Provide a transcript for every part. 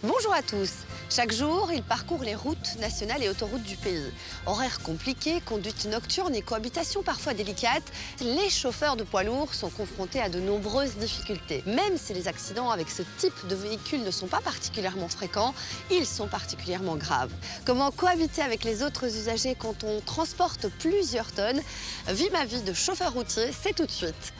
Bonjour à tous. Chaque jour, ils parcourent les routes nationales et autoroutes du pays. Horaires compliqués, conduite nocturne et cohabitation parfois délicate, les chauffeurs de poids lourds sont confrontés à de nombreuses difficultés. Même si les accidents avec ce type de véhicule ne sont pas particulièrement fréquents, ils sont particulièrement graves. Comment cohabiter avec les autres usagers quand on transporte plusieurs tonnes? Vie ma vie de chauffeur routier, c'est tout de suite.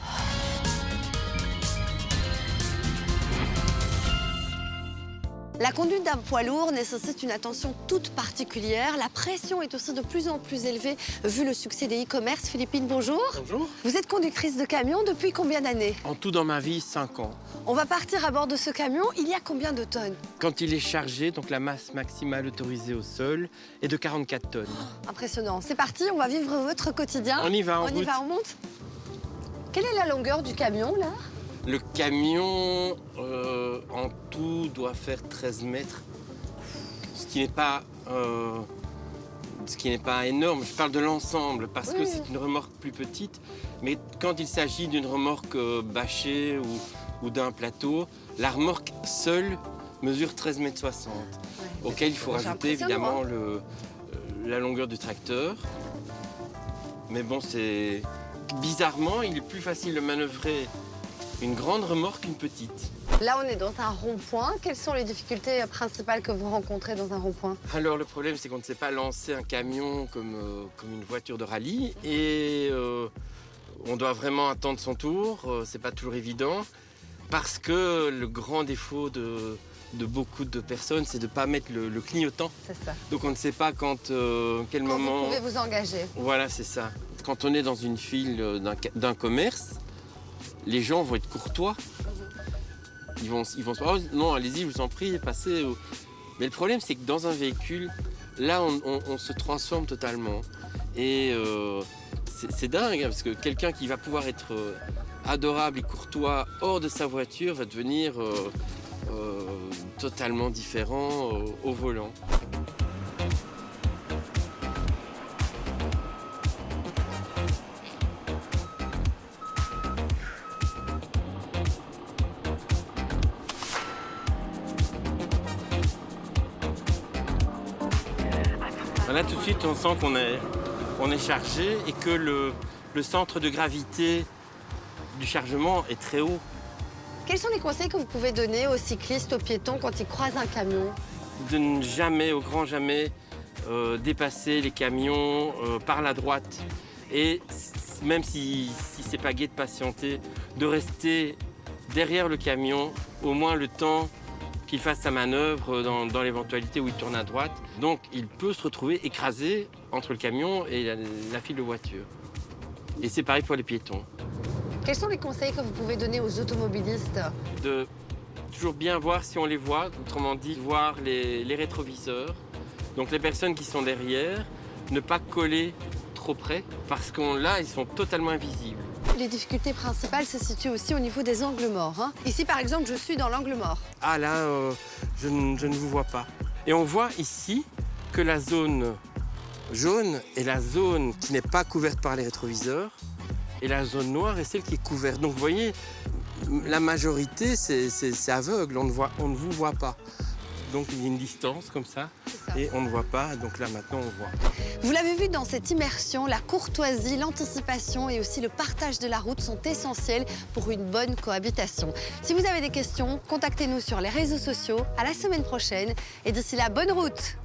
La conduite d'un poids lourd nécessite une attention toute particulière. La pression est aussi de plus en plus élevée vu le succès des e-commerce. Philippine, bonjour. Bonjour. Vous êtes conductrice de camion depuis combien d'années? En tout dans ma vie, 5 ans. On va partir à bord de ce camion. Il y a combien de tonnes? Quand il est chargé, donc la masse maximale autorisée au sol est de 44 tonnes. Impressionnant. C'est parti, on va vivre votre quotidien. On y va, en On y route. va, on monte. Quelle est la longueur du camion, là? Le camion, en tout, doit faire 13 mètres, ce qui n'est pas énorme. Je parle de l'ensemble, parce que c'est une remorque plus petite. Mais quand il s'agit d'une remorque bâchée ou d'un plateau, la remorque seule mesure 13,60 mètres, auquel il faut rajouter évidemment la longueur du tracteur. Mais bon, bizarrement, il est plus facile de manœuvrer une grande remorque qu'une petite. Là, on est dans un rond-point. Quelles sont les difficultés principales que vous rencontrez dans un rond-point? Alors, le problème, c'est qu'on ne sait pas lancer un camion comme une voiture de rallye. Et on doit vraiment attendre son tour. C'est pas toujours évident. Parce que le grand défaut de beaucoup de personnes, c'est de ne pas mettre le clignotant. C'est ça. Donc, on ne sait pas quel moment... Vous pouvez vous engager. Voilà, c'est ça. Quand on est dans une file d'un commerce, les gens vont être courtois. Ils vont se dire, oh, non, allez-y, je vous en prie, passez. Mais le problème, c'est que dans un véhicule, là, on se transforme totalement. Et c'est dingue, hein, parce que quelqu'un qui va pouvoir être adorable et courtois hors de sa voiture va devenir totalement différent au volant. Là, tout de suite, on sent qu'on est chargé et que le centre de gravité du chargement est très haut. Quels sont les conseils que vous pouvez donner aux cyclistes, aux piétons quand ils croisent un camion? De ne jamais, au grand jamais, dépasser les camions par la droite. Et même si c'est pas gai de patienter, de rester derrière le camion au moins le temps qu'il fasse sa manœuvre dans l'éventualité où il tourne à droite. Donc il peut se retrouver écrasé entre le camion et la file de voiture. Et c'est pareil pour les piétons. Quels sont les conseils que vous pouvez donner aux automobilistes? De toujours bien voir si on les voit, autrement dit, voir les rétroviseurs. Donc les personnes qui sont derrière, ne pas coller trop près, parce que là, ils sont totalement invisibles. Les difficultés principales se situent aussi au niveau des angles morts. Hein. Ici, par exemple, je suis dans l'angle mort. Ah là, je ne vous vois pas. Et on voit ici que la zone jaune est la zone qui n'est pas couverte par les rétroviseurs et la zone noire est celle qui est couverte. Donc vous voyez, la majorité, c'est aveugle, on ne vous voit pas. Donc il y a une distance comme ça et on ne voit pas, donc là maintenant on voit. Vous l'avez vu dans cette immersion, la courtoisie, l'anticipation et aussi le partage de la route sont essentiels pour une bonne cohabitation. Si vous avez des questions, contactez-nous sur les réseaux sociaux. À la semaine prochaine et d'ici là, bonne route!